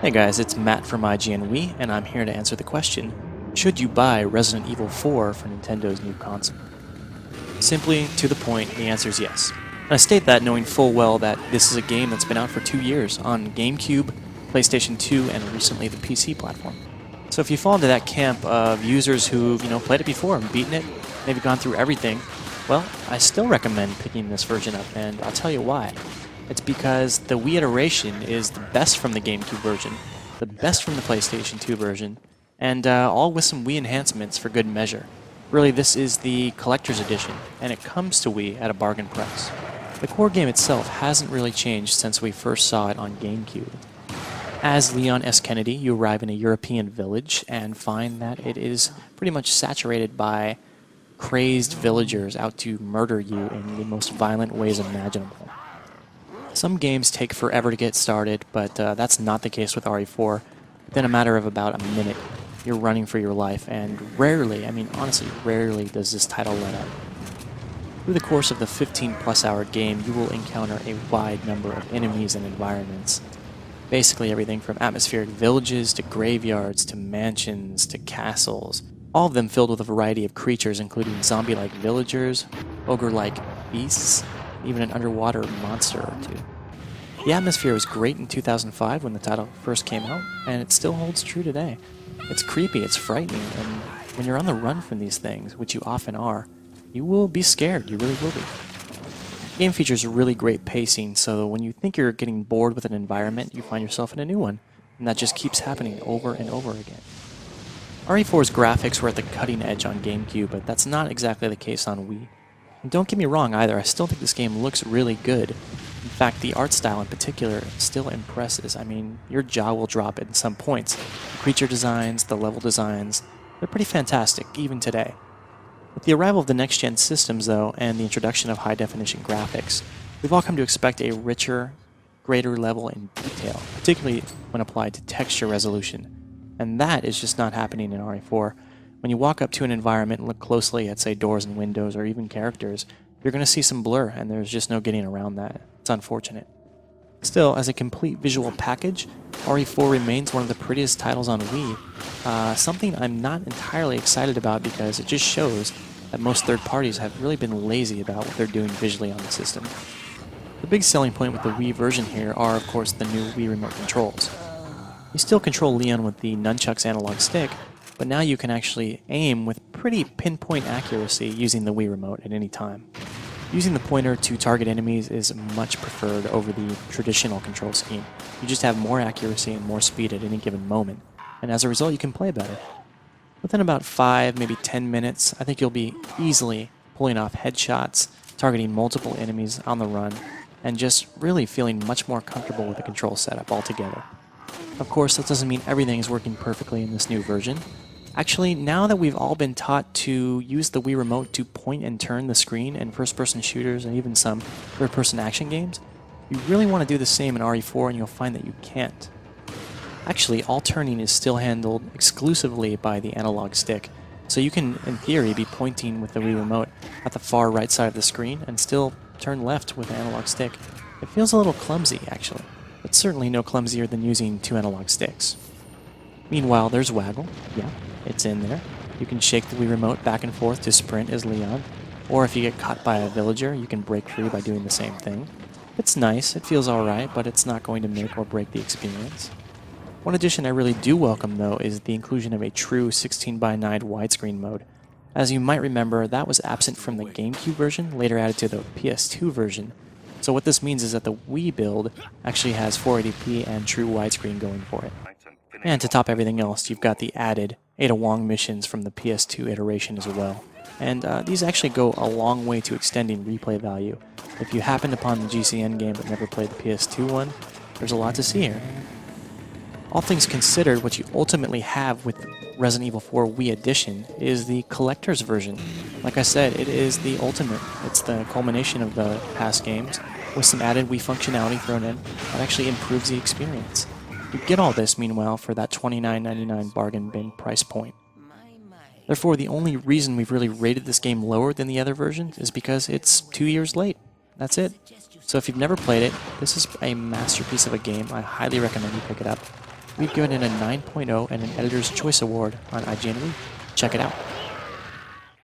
Hey guys, it's Matt from IGN Wii, and I'm here to answer the question, should you buy Resident Evil 4 for Nintendo's new console? Simply, to the point, the answer is yes. And I state that knowing full well that this is a game that's been out for 2 years on GameCube, PlayStation 2, and recently the PC platform. So if you fall into that camp of users who've, played it before and beaten it, maybe gone through everything, well, I still recommend picking this version up, and I'll tell you why. It's because the Wii iteration is the best from the GameCube version, the best from the PlayStation 2 version, and all with some Wii enhancements for good measure. Really, this is the collector's edition, and it comes to Wii at a bargain price. The core game itself hasn't really changed since we first saw it on GameCube. As Leon S. Kennedy, you arrive in a European village and find that it is pretty much saturated by crazed villagers out to murder you in the most violent ways imaginable. Some games take forever to get started, but that's not the case with RE4. Within a matter of about a minute, you're running for your life, and rarely, honestly, rarely does this title let up. Through the course of the 15-plus hour game, you will encounter a wide number of enemies and environments. Basically everything from atmospheric villages to graveyards to mansions to castles, all of them filled with a variety of creatures including zombie-like villagers, ogre-like beasts, even an underwater monster or two. The atmosphere was great in 2005 when the title first came out, and it still holds true today. It's creepy, it's frightening, and when you're on the run from these things, which you often are, you will be scared, you really will be. The game features really great pacing, so when you think you're getting bored with an environment, you find yourself in a new one, and that just keeps happening over and over again. RE4's graphics were at the cutting edge on GameCube, but that's not exactly the case on Wii. And don't get me wrong either, I still think this game looks really good. In fact, the art style in particular still impresses. Your jaw will drop at some points. The creature designs, the level designs, they're pretty fantastic, even today. With the arrival of the next-gen systems, though, and the introduction of high-definition graphics, we've all come to expect a richer, greater level in detail, particularly when applied to texture resolution. And that is just not happening in RE4. When you walk up to an environment and look closely at, say, doors and windows or even characters, you're going to see some blur, and there's just no getting around that. It's unfortunate. Still, as a complete visual package, RE4 remains one of the prettiest titles on Wii, something I'm not entirely excited about because it just shows that most third parties have really been lazy about what they're doing visually on the system. The big selling point with the Wii version here are, of course, the new Wii remote controls. You still control Leon with the nunchuck's analog stick, but now you can actually aim with pretty pinpoint accuracy using the Wii remote at any time. Using the pointer to target enemies is much preferred over the traditional control scheme. You just have more accuracy and more speed at any given moment, and as a result you can play better. Within about 5, maybe 10 minutes, I think you'll be easily pulling off headshots, targeting multiple enemies on the run, and just really feeling much more comfortable with the control setup altogether. Of course, that doesn't mean everything is working perfectly in this new version. Actually, now that we've all been taught to use the Wii Remote to point and turn the screen in first-person shooters and even some third-person action games, you really want to do the same in RE4 and you'll find that you can't. Actually, all turning is still handled exclusively by the analog stick, so you can, in theory, be pointing with the Wii Remote at the far right side of the screen and still turn left with the analog stick. It feels a little clumsy, actually, but certainly no clumsier than using 2 analog sticks. Meanwhile, there's Waggle. Yeah, it's in there. You can shake the Wii Remote back and forth to sprint as Leon, or if you get caught by a villager, you can break free by doing the same thing. It's nice, it feels alright, but it's not going to make or break the experience. One addition I really do welcome, though, is the inclusion of a true 16:9 widescreen mode. As you might remember, that was absent from the GameCube version, later added to the PS2 version. So what this means is that the Wii build actually has 480p and true widescreen going for it. And to top everything else, you've got the added Ada Wong missions from the PS2 iteration as well. And these actually go a long way to extending replay value. If you happened upon the GCN game but never played the PS2 one, there's a lot to see here. All things considered, what you ultimately have with Resident Evil 4 Wii Edition is the collector's version. Like I said, it is the ultimate. It's the culmination of the past games, with some added Wii functionality thrown in that actually improves the experience. You get all this, meanwhile, for that $29.99 bargain bin price point. Therefore, the only reason we've really rated this game lower than the other versions is because it's 2 years late. That's it. So if you've never played it, this is a masterpiece of a game. I highly recommend you pick it up. we've given it a 9.0 and an Editor's Choice Award on IGN Wii. Check it out.